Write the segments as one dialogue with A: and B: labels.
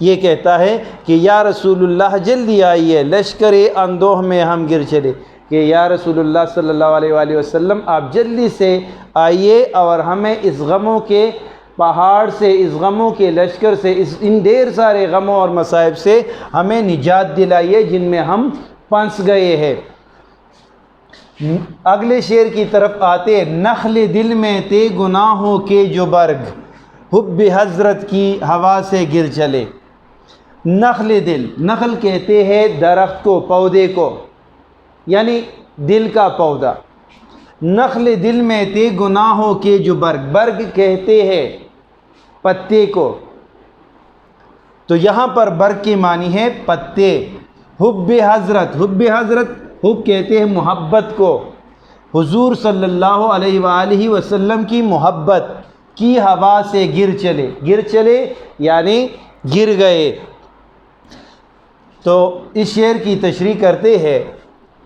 A: یہ کہتا ہے کہ یا رسول اللہ جلدی آئیے، لشکر اندوہ میں ہم گر چلے، کہ یا رسول اللہ صلی اللہ علیہ وآلہ وسلم آپ جلدی سے آئیے اور ہمیں اس غموں کے پہاڑ سے، اس غموں کے لشکر سے، ان ڈھیر سارے غموں اور مصائب سے ہمیں نجات دلائیے جن میں ہم پھنس گئے ہیں۔ اگلے شعر کی طرف آتے، نخل دل میں تھے گناہوں کے جو برگ، حب حضرت کی ہوا سے گر چلے۔ نخل دل، نخل کہتے ہیں درخت کو، پودے کو، یعنی دل کا پودا۔ نخل دل میں تھے گناہوں کے جو برگ، برگ کہتے ہیں پتے کو، تو یہاں پر برگ کی معنی ہے پتے۔ حب حضرت، حب حضرت، حب کہتے ہیں محبت کو، حضور صلی اللہ علیہ وآلہ وسلم کی محبت کی ہوا سے گر چلے، گر چلے یعنی گر گئے۔ تو اس شعر کی تشریح کرتے ہیں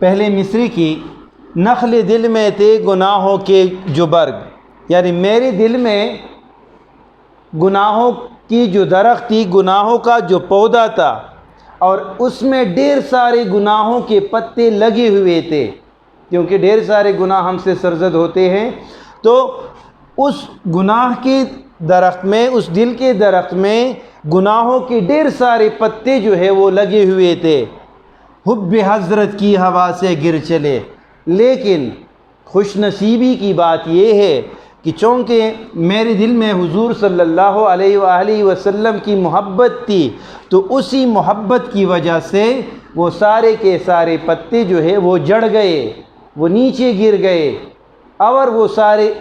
A: پہلے مصری کی، نخل دل میں تھے گناہوں کے جو برگ، یعنی میرے دل میں گناہوں کی جو درخت تھی، گناہوں کا جو پودا تھا، اور اس میں ڈھیر سارے گناہوں کے پتے لگے ہوئے تھے، کیونکہ ڈھیر سارے گناہ ہم سے سرزد ہوتے ہیں، تو اس گناہ کے درخت میں، اس دل کے درخت میں گناہوں کے ڈھیر سارے پتے جو ہے وہ لگے ہوئے تھے۔ حب حضرت کی ہوا سے گر چلے، لیکن خوش نصیبی کی بات یہ ہے کہ چونکہ میرے دل میں حضور صلی اللہ علیہ وآلہ وسلم کی محبت تھی، تو اسی محبت کی وجہ سے وہ سارے کے سارے پتے جو ہے وہ جڑ گئے، وہ نیچے گر گئے، اور وہ سارے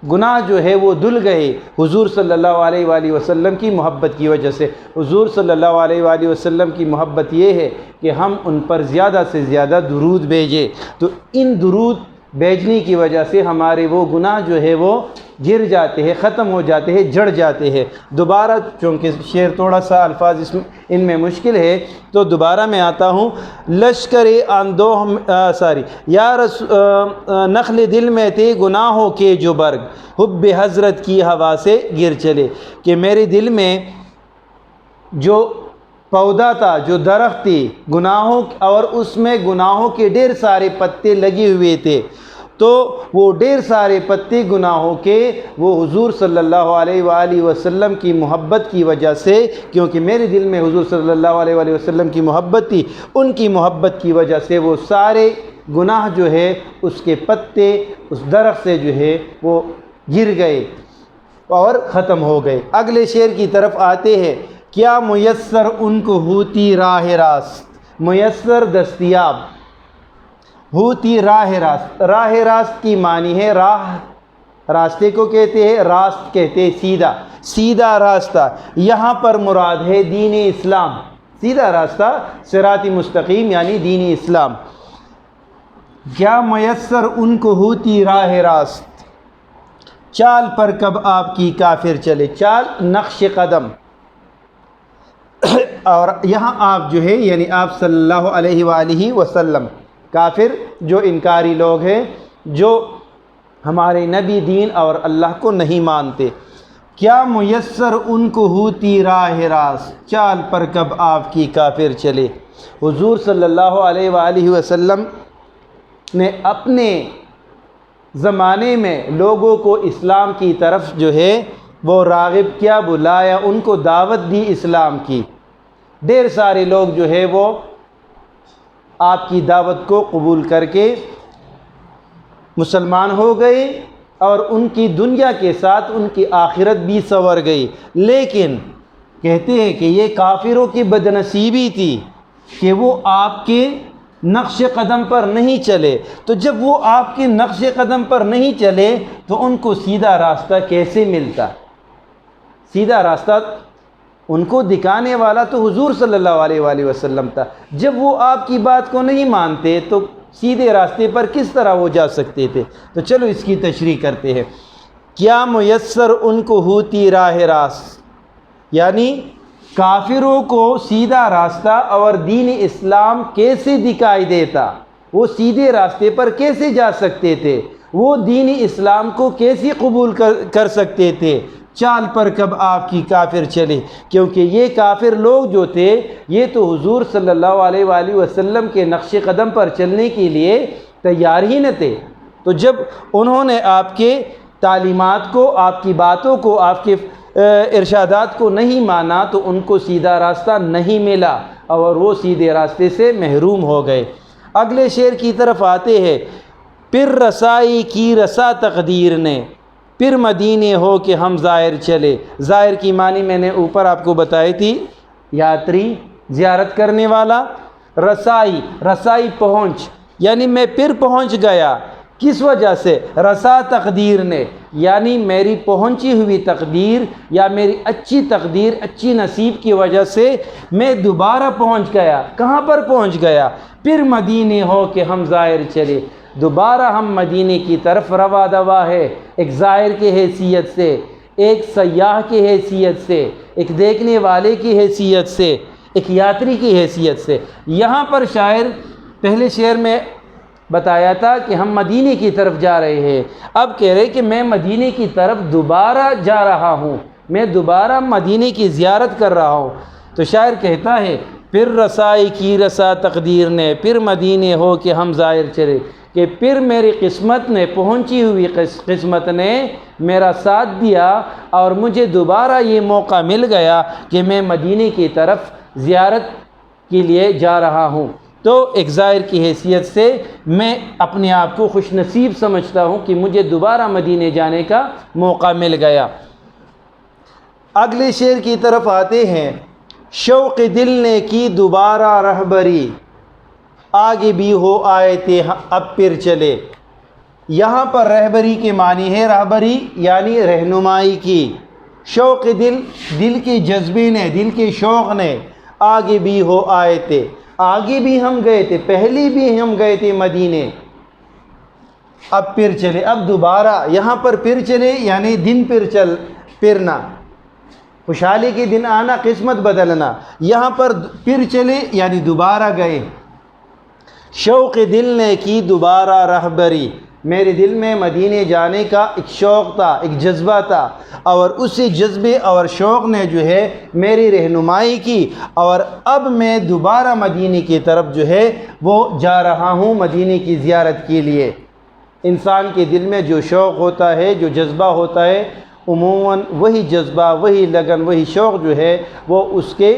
A: گناہ جو ہے وہ دھل گئے حضور صلی اللہ علیہ وآلہ وسلم کی محبت کی وجہ سے۔ حضور صلی اللہ علیہ وآلہ وسلم کی محبت یہ ہے کہ ہم ان پر زیادہ سے زیادہ درود بھیجیں، تو ان درود بھیجنے کی وجہ سے ہمارے وہ گناہ جو ہے وہ گر جاتے ہیں، ختم ہو جاتے ہیں، جڑ جاتے ہیں۔ دوبارہ چونکہ شعر تھوڑا سا الفاظ ان میں مشکل ہے، تو دوبارہ میں آتا ہوں۔ لشکر اندوہ یا نخل دل میں تھے گناہوں کے جو برگ، حب حضرت کی ہوا سے گر چلے، کہ میرے دل میں جو پودا تھا، جو درخت تھی گناہوں، اور اس میں گناہوں کے ڈھیر سارے پتے لگے ہوئے تھے، تو وہ ڈھیر سارے پتے گناہوں کے وہ حضور صلی اللہ علیہ وآلہ وسلم کی محبت کی وجہ سے، کیونکہ میرے دل میں حضور صلی اللہ علیہ وآلہ وسلم کی محبت تھی، ان کی محبت کی وجہ سے وہ سارے گناہ جو ہے اس کے پتے اس درخت سے جو ہے وہ گر گئے اور ختم ہو گئے۔ اگلے شعر کی طرف آتے ہیں، کیا میسر ان کو ہوتی راہ راست، میسر دستیاب، ہوتی راہ راست، راہ راست کی معنی ہے راہ، راستے کو کہتے ہیں، راست کہتے ہیں سیدھا، سیدھا راستہ، یہاں پر مراد ہے دین اسلام، سیدھا راستہ صراط مستقیم یعنی دین اسلام۔ کیا میسر ان کو ہوتی راہ راست، چال پر کب آپ کی کافر چلے، چال نقش قدم، اور یہاں آپ جو ہے یعنی آپ صلی اللہ علیہ وآلہ وسلم، کافر جو انکاری لوگ ہیں، جو ہمارے نبی دین اور اللہ کو نہیں مانتے۔ کیا میسر ان کو ہوتی راہ راست، چال پر کب آپ کی کافر چلے۔ حضور صلی اللہ علیہ وآلہ وسلم نے اپنے زمانے میں لوگوں کو اسلام کی طرف جو ہے وہ راغب کیا، بلایا، ان کو دعوت دی اسلام کی۔ ڈھیر سارے لوگ جو ہے وہ آپ کی دعوت کو قبول کر کے مسلمان ہو گئے، اور ان کی دنیا کے ساتھ ان کی آخرت بھی سنور گئی۔ لیکن کہتے ہیں کہ یہ کافروں کی بدنصیبی تھی کہ وہ آپ کے نقش قدم پر نہیں چلے، تو جب وہ آپ کے نقش قدم پر نہیں چلے تو ان کو سیدھا راستہ کیسے ملتا؟ سیدھا راستہ ان کو دکھانے والا تو حضور صلی اللہ علیہ وآلہ وسلم تھا، جب وہ آپ کی بات کو نہیں مانتے تو سیدھے راستے پر کس طرح وہ جا سکتے تھے؟ تو چلو اس کی تشریح کرتے ہیں۔ کیا میسر ان کو ہوتی راہ راست، یعنی کافروں کو سیدھا راستہ اور دین اسلام کیسے دکھائی دیتا، وہ سیدھے راستے پر کیسے جا سکتے تھے، وہ دین اسلام کو کیسے قبول کر سکتے تھے؟ چال پر کب آپ کی کافر چلے، کیونکہ یہ کافر لوگ جو تھے یہ تو حضور صلی اللہ علیہ وآلہ وسلم کے نقش قدم پر چلنے کے لیے تیار ہی نہ تھے۔ تو جب انہوں نے آپ کے تعلیمات کو، آپ کی باتوں کو، آپ کے ارشادات کو نہیں مانا تو ان کو سیدھا راستہ نہیں ملا اور وہ سیدھے راستے سے محروم ہو گئے۔ اگلے شعر کی طرف آتے ہیں، پھر رسائی کی رسا تقدیر نے، پھر مدینے ہو کہ ہم زائر چلے۔ زائر کی معنی میں نے اوپر آپ کو بتائی تھی، یاتری، زیارت کرنے والا۔ رسائی، رسائی پہنچ، یعنی میں پھر پہنچ گیا۔ کس وجہ سے؟ رسا تقدیر نے، یعنی میری پہنچی ہوئی تقدیر یا میری اچھی تقدیر، اچھی نصیب کی وجہ سے میں دوبارہ پہنچ گیا۔ کہاں پر پہنچ گیا؟ پھر مدینے ہو کہ ہم زائر چلے، دوبارہ ہم مدینے کی طرف روا دوا ہے، ایک زائر کی حیثیت سے، ایک سیاح کی حیثیت سے، ایک دیکھنے والے کی حیثیت سے، ایک یاتری کی حیثیت سے۔ یہاں پر شاعر پہلے شعر میں بتایا تھا کہ ہم مدینے کی طرف جا رہے ہیں، اب کہہ رہے کہ میں مدینے کی طرف دوبارہ جا رہا ہوں، میں دوبارہ مدینے کی زیارت کر رہا ہوں۔ تو شاعر کہتا ہے، پھر رسائی کی رسا تقدیر نے، پھر مدینے ہو کہ ہم زائر چلے، کہ پھر میری قسمت نے، پہنچی ہوئی قسمت نے میرا ساتھ دیا اور مجھے دوبارہ یہ موقع مل گیا کہ میں مدینے کی طرف زیارت کے لیے جا رہا ہوں۔ تو ایک زائر کی حیثیت سے میں اپنے آپ کو خوش نصیب سمجھتا ہوں کہ مجھے دوبارہ مدینے جانے کا موقع مل گیا۔ اگلے شعر کی طرف آتے ہیں، شوق دل نے کی دوبارہ رہبری، آگے بھی ہو آئے تھے اب پھر چلے۔ یہاں پر رہبری کے معنی ہے، رہبری یعنی رہنمائی کی۔ شوق دل، دل کے جذبے نے، دل کے شوق نے، آگے بھی ہو آئے تھے، آگے بھی ہم گئے تھے، پہلے بھی ہم گئے تھے مدینے، اب پھر چلے، اب دوبارہ۔ یہاں پر پھر چلے یعنی دن پھرنا، خوشحالی کے دن آنا، قسمت بدلنا۔ یہاں پر پھر چلے یعنی دوبارہ گئے۔ شوق دل نے کی دوبارہ رہبری، میرے دل میں مدینے جانے کا ایک شوق تھا، ایک جذبہ تھا، اور اسی جذبے اور شوق نے جو ہے میری رہنمائی کی، اور اب میں دوبارہ مدینے کی طرف جو ہے وہ جا رہا ہوں مدینے کی زیارت کے لیے۔ انسان کے دل میں جو شوق ہوتا ہے، جو جذبہ ہوتا ہے، عموماً وہی جذبہ، وہی لگن، وہی شوق جو ہے وہ اس کے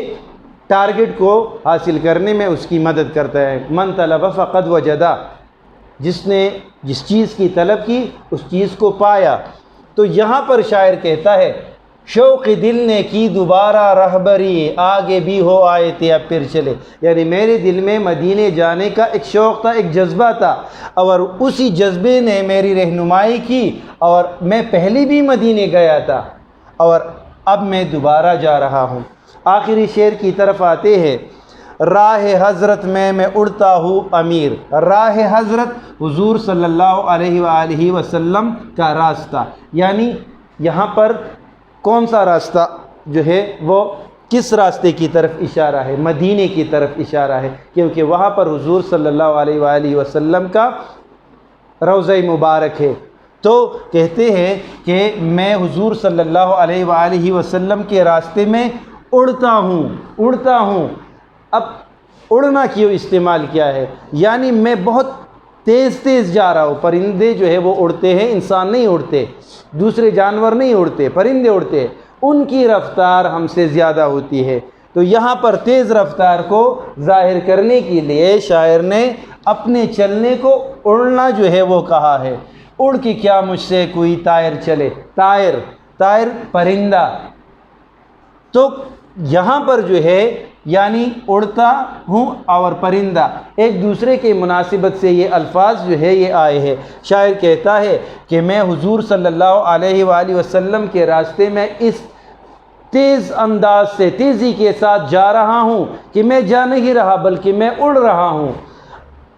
A: ٹارگٹ کو حاصل کرنے میں اس کی مدد کرتا ہے۔ من طلب فقد وجدا، جس نے جس چیز کی طلب کی اس چیز کو پایا۔ تو یہاں پر شاعر کہتا ہے، شوق دل نے کی دوبارہ رہبری، آگے بھی ہو آئے تھے اب پھر چلے، یعنی میرے دل میں مدینے جانے کا ایک شوق تھا، ایک جذبہ تھا، اور اسی جذبے نے میری رہنمائی کی، اور میں پہلے بھی مدینے گیا تھا اور اب میں دوبارہ جا رہا ہوں۔ آخری شعر کی طرف آتے ہیں، راہ حضرت میں اڑتا ہوں امیر۔ راہ حضرت حضور صلی اللہ علیہ وآلہ وسلم کا راستہ، یعنی یہاں پر کون سا راستہ جو ہے وہ کس راستے کی طرف اشارہ ہے؟ مدینے کی طرف اشارہ ہے، کیونکہ وہاں پر حضور صلی اللہ علیہ وآلہ وسلم کا روضہ مبارک ہے۔ تو کہتے ہیں کہ میں حضور صلی اللہ علیہ وآلہ وسلم کے راستے میں اڑتا ہوں۔ اب اڑنا کیوں استعمال کیا ہے؟ یعنی میں بہت تیز جا رہا ہوں۔ پرندے جو ہے وہ اڑتے ہیں، انسان نہیں اڑتے، دوسرے جانور نہیں اڑتے، پرندے اڑتے ہیں، ان کی رفتار ہم سے زیادہ ہوتی ہے۔ تو یہاں پر تیز رفتار کو ظاہر کرنے کے لیے شاعر نے اپنے چلنے کو اڑنا جو ہے وہ کہا ہے۔ اڑ کے کیا مجھ سے کوئی طائر چلے، طائر پرندہ۔ تو یہاں پر جو ہے یعنی اڑتا ہوں اور پرندہ ایک دوسرے کے مناسبت سے یہ الفاظ جو ہے یہ آئے ہیں۔ شاعر کہتا ہے کہ میں حضور صلی اللہ علیہ وآلہ وسلم کے راستے میں اس تیز انداز سے، تیزی کے ساتھ جا رہا ہوں کہ میں جا نہیں رہا بلکہ میں اڑ رہا ہوں۔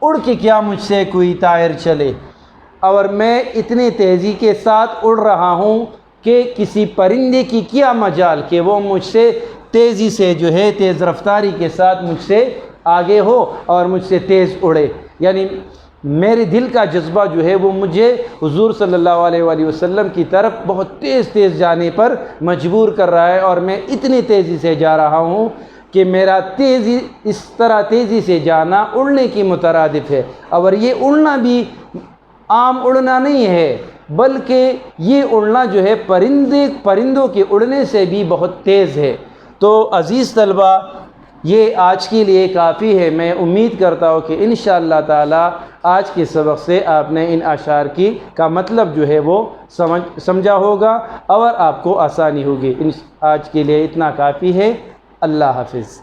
A: اڑ کے کیا مجھ سے کوئی طائر چلے، اور میں اتنی تیزی کے ساتھ اڑ رہا ہوں کہ کسی پرندے کی کیا مجال کہ وہ مجھ سے تیزی سے جو ہے تیز رفتاری کے ساتھ مجھ سے آگے ہو اور مجھ سے تیز اڑے۔ یعنی میرے دل کا جذبہ جو ہے وہ مجھے حضور صلی اللہ علیہ وآلہ وسلم کی طرف بہت تیز تیز جانے پر مجبور کر رہا ہے، اور میں اتنی تیزی سے جا رہا ہوں کہ میرا اس طرح تیزی سے جانا اڑنے کی مترادف ہے، اور یہ اڑنا بھی عام اڑنا نہیں ہے، بلکہ یہ اڑنا جو ہے پرندوں کے اڑنے سے بھی بہت تیز ہے۔ تو عزیز طلبہ، یہ آج کے لیے کافی ہے۔ میں امید کرتا ہوں کہ انشاءاللہ تعالی آج کے سبق سے آپ نے ان اشعار کا مطلب جو ہے وہ سمجھا ہوگا اور آپ کو آسانی ہوگی۔ آج کے لیے اتنا کافی ہے۔ اللہ حافظ۔